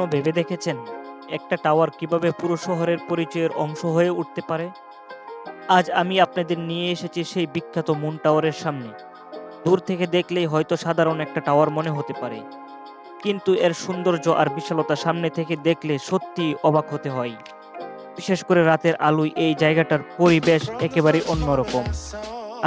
কখনো ভেবে দেখেছেন একটা টাওয়ার কিভাবে পুরো শহরের পরিচয়ের অংশ হয়ে উঠতে পারে? আজ আমি আপনাদের নিয়ে এসেছি সেই বিখ্যাত মুন টাওয়ারের সামনে। দূর থেকে দেখলেই হয়তো সাধারণ একটা টাওয়ার মনে হতে পারে, কিন্তু এর সৌন্দর্য আর বিশালতা সামনে থেকে দেখলে সত্যিই অবাক হতে হয়। বিশেষ করে রাতের আলোয় এই জায়গাটার পরিবেশ একেবারেই অন্যরকম।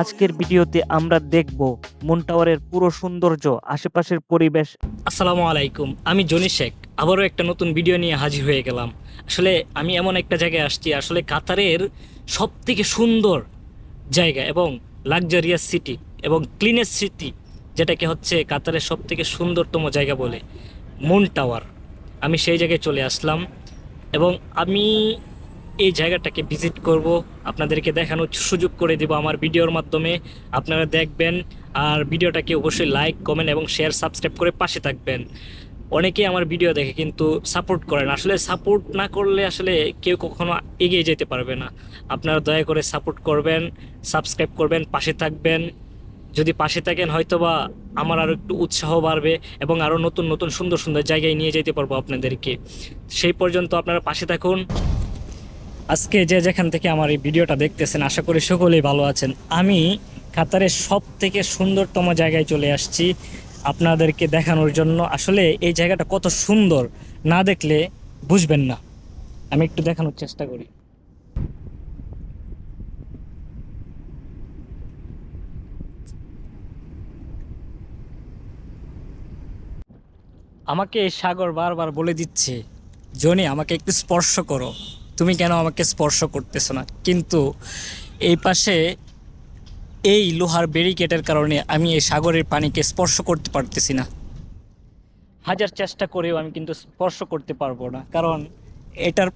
আজকের ভিডিওতে আমরা দেখব মুন টাওয়ারের পুরো সৌন্দর্য, আশেপাশের পরিবেশ। আসসালামু আলাইকুম, আমি জনি শেখ আবারও একটা নতুন ভিডিও নিয়ে হাজির হয়ে গেলাম। আসলে আমি এমন একটা জায়গায় আসছি, আসলে কাতারের সব থেকে সুন্দর জায়গা এবং লাক্সারিয়াস সিটি এবং ক্লিনেস্ট সিটি, যেটাকে হচ্ছে কাতারের সব থেকে সুন্দরতম জায়গা বলে মুন টাওয়ার। আমি সেই জায়গায় চলে আসলাম এবং আমি এই জায়গাটাকে ভিজিট করব, আপনাদেরকে দেখানোর সুযোগ করে দিব আমার ভিডিওর মাধ্যমে। আপনারা দেখবেন আর ভিডিওটাকে অবশ্যই লাইক, কমেন্ট এবং শেয়ার, সাবস্ক্রাইব করে পাশে থাকবেন। অনেকেই আমার ভিডিও দেখে কিন্তু সাপোর্ট করেন, আসলে সাপোর্ট না করলে আসলে কেউ কখনো এগিয়ে যেতে পারবে না। আপনারা দয়া করে সাপোর্ট করবেন, সাবস্ক্রাইব করবেন, পাশে থাকবেন। যদি পাশে থাকেন হয়তোবা আমার আরও একটু উৎসাহ বাড়বে এবং আরও নতুন নতুন সুন্দর সুন্দর জায়গায় নিয়ে যেতে পারবো আপনাদেরকে। সেই পর্যন্ত আপনারা পাশে থাকুন। আজকে যে যেখান থেকে আমার এই ভিডিওটা দেখতেছেন, আশা করি সকলেই ভালো আছেন। আমি কাতারের সব থেকে সুন্দরতম জায়গায় চলে আসছি আপনাদেরকে দেখানোর জন্য। আসলে এই জায়গাটা কত সুন্দর, না দেখলে বুঝবেন না। আমি একটু দেখানোর চেষ্টা করি। আমাকে এই সাগর বারবার বলে দিচ্ছে, জনি আমাকে একটু স্পর্শ করো, তুমি কেন আমাকে স্পর্শ করতেছো না? কিন্তু এই পাশে এই লোহার ব্যারিকেডের কারণে আমি এই সাগরের পানিকে স্পর্শ করতে পারতেছি না। হাজার চেষ্টা করেও আমি কিন্তু স্পর্শ করতে পারবো না, কারণ এটার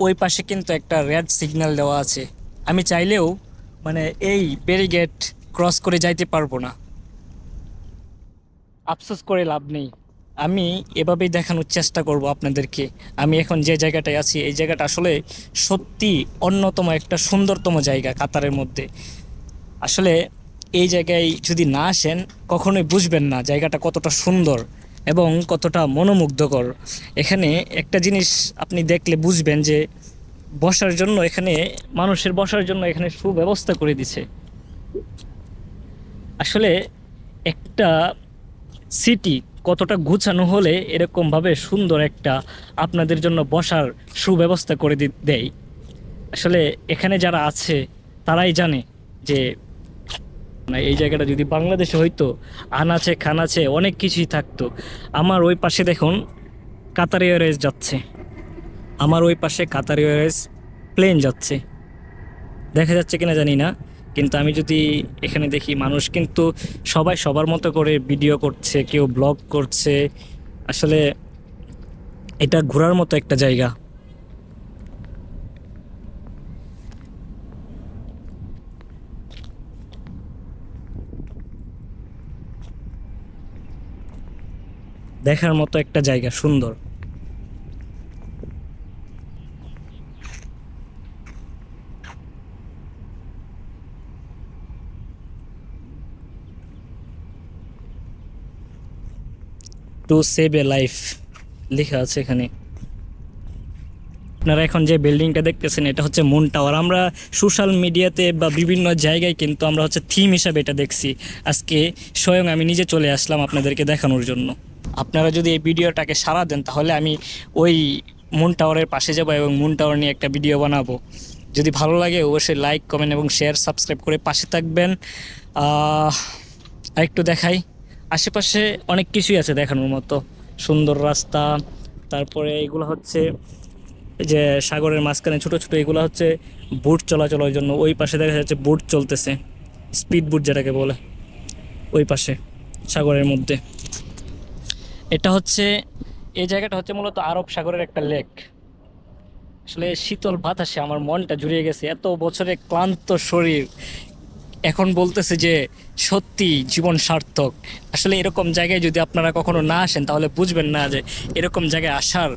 ওই পাশে কিন্তু একটা রেড সিগন্যাল দেওয়া আছে। আমি চাইলেও এই ব্যারিকেড ক্রস করে যাইতে পারবো না। আফসোস করে লাভ নেই, আমি এভাবেই দেখানোর চেষ্টা করব আপনাদেরকে। আমি এখন যে জায়গাটায় আছি, এই জায়গাটা আসলে সত্যি অন্যতম একটা সুন্দরতম জায়গা কাতারের মধ্যে। আসলে এই জায়গায় যদি না আসেন কখনোই বুঝবেন না জায়গাটা কতটা সুন্দর এবং কতটা মনোমুগ্ধকর। এখানে একটা জিনিস আপনি দেখলে বুঝবেন যে বসার জন্য এখানে, মানুষের বসার জন্য এখানে সুব্যবস্থা করে দিছে। আসলে একটা সিটি কতটা গুছানো হলে এরকমভাবে সুন্দর একটা আপনাদের জন্য বসার সুব্যবস্থা করে দেয়। আসলে এখানে যারা আছে তারাই জানে যে এই জায়গাটা যদি বাংলাদেশে হইতো, আনাচে খানাচে অনেক কিছুই থাকতো। আমার ওই পাশে দেখুন কাতার এয়ারওয়েজ যাচ্ছে, আমার ওই পাশে কাতার এয়ারওয়েজ প্লেন যাচ্ছে, দেখা যাচ্ছে কিনা জানি না। কিন্তু আমি যদি এখানে দেখি, মানুষ কিন্তু সবাই সবার মতো করে ভিডিও করছে, কেউ ব্লগ করছে। আসলে এটা ঘোরার মতো একটা জায়গা। দেখার মতো একটা জায়গা, সুন্দর। টু সেভ এ লাইফ লেখা আছে এখানে। আপনারা এখন যে বিল্ডিংটা দেখতেছেন এটা হচ্ছে মুন টাওয়ার। আমরা সোশ্যাল মিডিয়াতে বা বিভিন্ন জায়গায় কিন্তু আমরা হচ্ছে থিম হিসাবে এটা দেখছি। আজকে স্বয়ং আমি নিজে চলে আসলাম আপনাদেরকে দেখানোর জন্য। আপনারা যদি এই ভিডিওটাকে সাড়া দেন তাহলে আমি ওই মুন টাওয়ারের পাশে যাব এবং মুন টাওয়ার নিয়ে একটা ভিডিও বানাবো। যদি ভালো লাগে অবশ্যই লাইক, কমেন্ট এবং শেয়ার, সাবস্ক্রাইব করে পাশে থাকবেন। আরেকটু দেখাই, আশেপাশে অনেক কিছুই আছে দেখানোর মতো। সুন্দর রাস্তা, তারপরে এগুলো হচ্ছে যে সাগরের মাঝখানে ছোট ছোট এগুলো হচ্ছে বোট চলাচলের জন্য। ওই পাশে দেখা যাচ্ছে বোট চলতেছে, স্পিড বোট যেটাকে বলে, ওই পাশে সাগরের মধ্যে। এটা হচ্ছে, এই জায়গাটা হচ্ছে মূলত আরব সাগরের একটা লেক। আসলে শীতল বাতাসে আমার মনটা জুড়িয়ে গেছে। এত বছরের ক্লান্ত শরীর এখন বলতেছে যে সত্যি জীবন সার্থক। আসলে এরকম জায়গায় যদি আপনারা কখনো না আসেন তাহলে বুঝবেন না যে এরকম জায়গায় আসার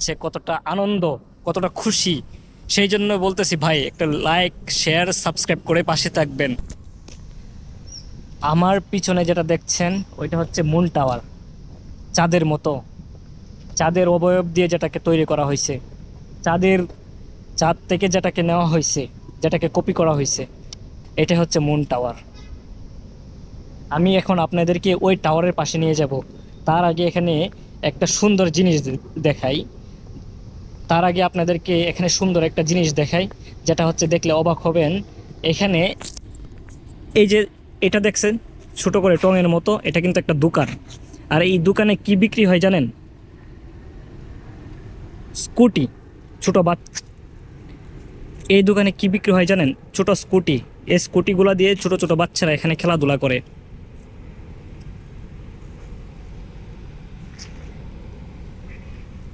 যে কতটা আনন্দ, কতটা খুশি। সেই জন্য বলতেছি ভাই, একটা লাইক, শেয়ার, সাবস্ক্রাইব করে পাশে থাকবেন। আমার পিছনে যেটা দেখছেন ওইটা হচ্ছে মুন টাওয়ার, চাঁদের মতো। চাঁদের অবয়ব দিয়ে যেটাকে তৈরি করা হয়েছে, চাঁদ থেকে যেটাকে নেওয়া হয়েছে, যেটাকে কপি করা হয়েছে, এটা হচ্ছে মুন টাওয়ার। আমি এখন আপনাদেরকে ওই টাওয়ারের পাশে নিয়ে যাব। তার আগে এখানে একটা সুন্দর জিনিস দেখাই। তার আগে আপনাদেরকে এখানে সুন্দর একটা জিনিস দেখাই, যেটা হচ্ছে দেখলে অবাক হবেন। এখানে এই যে এটা দেখছেন ছোট করে টঙের মতো, এটা কিন্তু একটা দোকান। আর এই দোকানে কি বিক্রি হয় জানেন? স্কুটি। ছোট এই দোকানে কি বিক্রি হয় জানেন? ছোট স্কুটি। এই স্কুটিগুলো দিয়ে ছোট ছোট বাচ্চারা এখানে খেলাধুলা করে।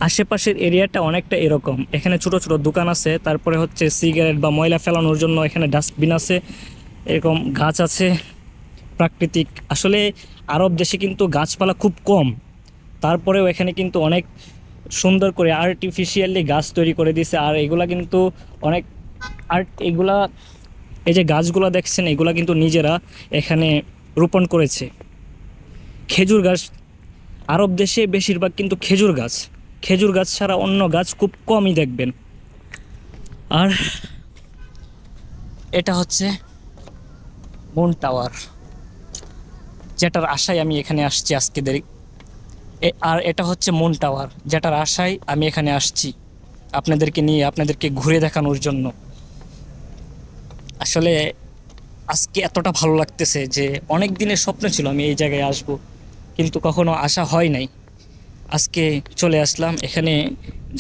আশেপাশের এরিয়াটা অনেকটা এরকম। এখানে ছোট ছোট দোকান আছে, তারপরে হচ্ছে সিগারেট বা ময়লা ফেলানোর জন্য এখানে ডাস্টবিন আছে, এরকম গাছ আছে প্রাকৃতিক। আসলে আরব দেশে কিন্তু গাছপালা খুব কম, তারপরেও এখানে কিন্তু অনেক সুন্দর করে আর্টিফিশিয়ালি গাছ তৈরি করে দিয়েছে। আর এগুলা কিন্তু অনেক এগুলা, এই যে গাছগুলা দেখছেন, এগুলা কিন্তু নিজেরা এখানে রোপণ করেছে। খেজুর গাছ, আরব দেশে বেশিরভাগ কিন্তু খেজুর গাছ ছাড়া অন্য গাছ খুব কমই দেখবেন। আর এটা হচ্ছে মুন টাওয়ার, যেটার আশায় আমি এখানে আসছি আজকে আর এটা হচ্ছে মুন টাওয়ার, যেটার আশায় আমি এখানে আসছি আপনাদেরকে নিয়ে, আপনাদেরকে ঘুরে দেখানোর জন্য। আসলে আজকে এতটা ভালো লাগতেছে যে অনেক দিনের স্বপ্ন ছিল আমি এই জায়গায় আসব, কিন্তু কখনো আসা হয় নাই। আজকে চলে আসলাম। এখানে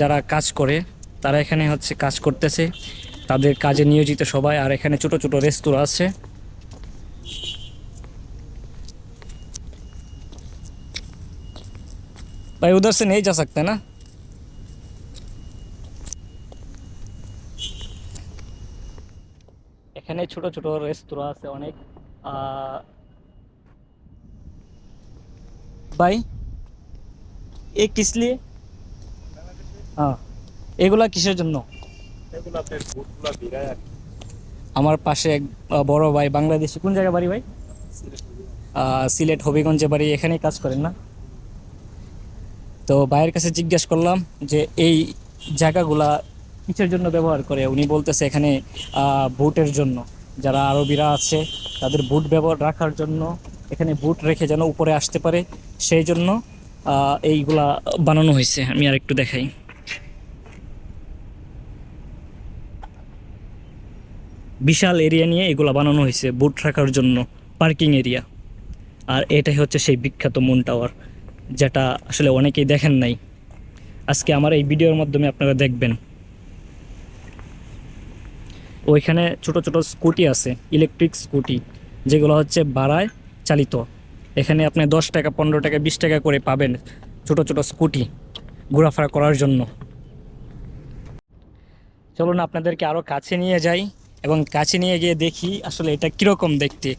যারা কাজ করে তারা এখানে হচ্ছে কাজ করতেছে, তাদের কাজে নিয়োজিত সবাই। আর এখানে ছোট ছোট রেস্তোরাঁ আছে। भाई उधर से नहीं जा सकते ना? এখানে ছোট ছোট রেস্তোরাঁ আছে অনেক। ভাই এ কিস লিয়ে? হ্যাঁ, এগুলা কিসের জন্য? আমার পাশে এক বড় ভাই বাংলাদেশি। কোন জায়গা বাড়ি ভাই? সিলেট হবিগঞ্জে বাড়ি। এখানেই কাজ করেন না? তো ভাইয়ের কাছে জিজ্ঞেস করলাম যে এই জায়গাগুলা কিসের জন্য ব্যবহার করে। উনি বলতেছে এখানে বুটের জন্য, যারা আরবিরা আছে তাদের বুট ব্যবহার রাখার জন্য, এখানে বুট রেখে যেন উপরে আসতে পারে, সেই জন্য এইগুলা বানানো হয়েছে। আমি আর একটু দেখাই। বিশাল এরিয়া নিয়ে এগুলা বানানো হয়েছে বুট রাখার জন্য, পার্কিং এরিয়া। আর এটাই হচ্ছে সেই বিখ্যাত মুন টাওয়ার, যেটা আসলে অনেকেই দেখেন নাই। আজকে আমার এই ভিডিওর মাধ্যমে আপনারা দেখবেন। ওইখানে ছোট ছোট স্কুটি আছে, ইলেকট্রিক স্কুটি, যেগুলো হচ্ছে ভাড়ায় চালিত। এখানে আপনি 10 টাকা, 15 টাকা, 20 টাকা করে পাবেন ছোট ছোট স্কুটি ঘোরাফেরা করার জন্য। চলুন আপনাদেরকে আরও কাছে নিয়ে যাই এবং কাছে নিয়ে গিয়ে দেখি আসলে এটা কীরকম দেখতে।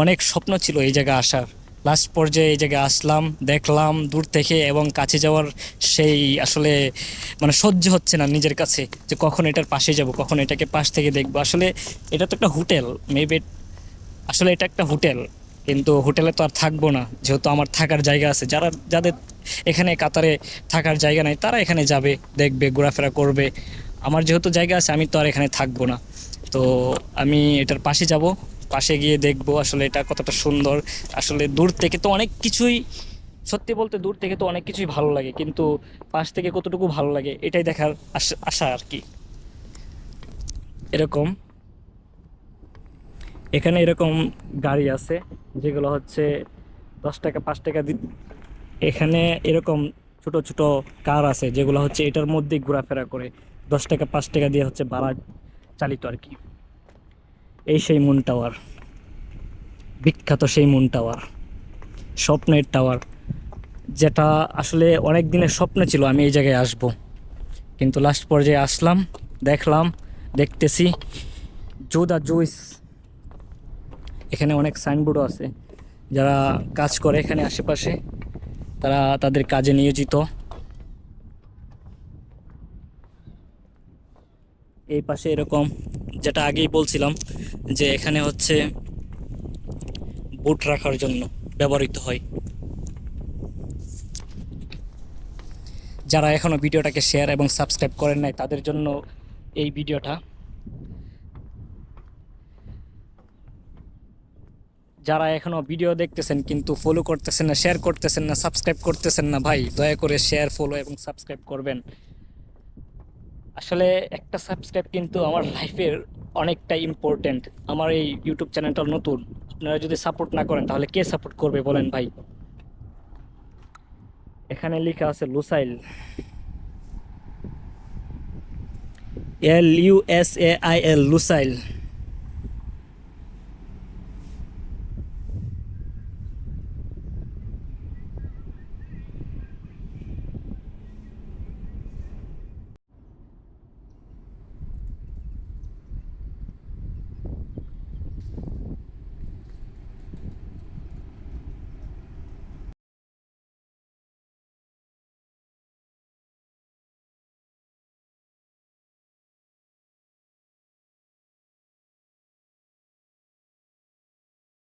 অনেক স্বপ্ন ছিল এই জায়গায় আসার, লাস্ট পর্যায়ে এই জায়গায় আসলাম, দেখলাম দূর থেকে, এবং কাছে যাওয়ার সেই আসলে মানে সহ্য হচ্ছে না নিজের কাছে, যে কখন এটার পাশে যাব, কখন এটাকে পাশ থেকে দেখবো। আসলে এটা তো একটা হোটেল, মেবি আসলে এটা একটা হোটেল, কিন্তু হোটেলে তো আর থাকবো না, যেহেতু আমার থাকার জায়গা আছে। যাদের এখানে কাতারে থাকার জায়গা নাই তারা এখানে যাবে, দেখবে, ঘোরাফেরা করবে। আমার যেহেতু জায়গা আছে, আমি তো আর এখানে থাকবো না। তো আমি এটার পাশে যাব, পাশে গিয়ে দেখবো আসলে এটা কতটা সুন্দর। আসলে দূর থেকে তো অনেক কিছুই, সত্যি বলতে দূর থেকে তো অনেক কিছুই ভালো লাগে, কিন্তু পাশ থেকে কতটুকু ভালো লাগে এটাই দেখার আশা আর কি। এরকম এখানে এরকম গাড়ি আছে যেগুলো হচ্ছে 10 টাকা, 5 টাকা এখানে এরকম ছোট ছোট কার আছে যেগুলো হচ্ছে এটার মধ্যেই ঘোরাফেরা করে, 10 টাকা 5 টাকা দিয়ে হচ্ছে ভাড়া চালিত আর কি। এই সেই মুন টাওয়ার, বিখ্যাত সেই মুন টাওয়ার, স্বপ্নের টাওয়ার, যেটা আসলে অনেক দিনের স্বপ্ন ছিল আমি এই জায়গায় আসব, কিন্তু লাস্ট পর্যায়ে আসলাম, দেখলাম, দেখতেছি। জোদা জুইস, এখানে অনেক সাইনবোর্ডও আছে। যারা কাজ করে এখানে আশেপাশে, তারা তাদের কাজে নিয়োজিত। এই পাশে এরকম, যেটা আগেই বলছিলাম যে এখানে হচ্ছে বুট রাখার জন্য ব্যবহৃত হয়। যারা এখনও ভিডিওটাকে শেয়ার এবং সাবস্ক্রাইব করেন নাই তাদের জন্য এই ভিডিওটা। যারা এখনও ভিডিও দেখতেছেন কিন্তু ফলো করতেছেন না, শেয়ার করতেছেন না, সাবস্ক্রাইব করতেছেন না, ভাই দয়া করে শেয়ার, ফলো এবং সাবস্ক্রাইব করবেন। আসলে একটা সাবস্ক্রাইব কিন্তু আমার লাইফের অনেকটা ইম্পর্টেন্ট। আমার এই ইউটিউব চ্যানেলটা নতুন, আপনারা যদি সাপোর্ট না করেন তাহলে কে সাপোর্ট করবে বলেন ভাই। এখানে লেখা আছে লুসাইল, LUSAIL, লুসাইল।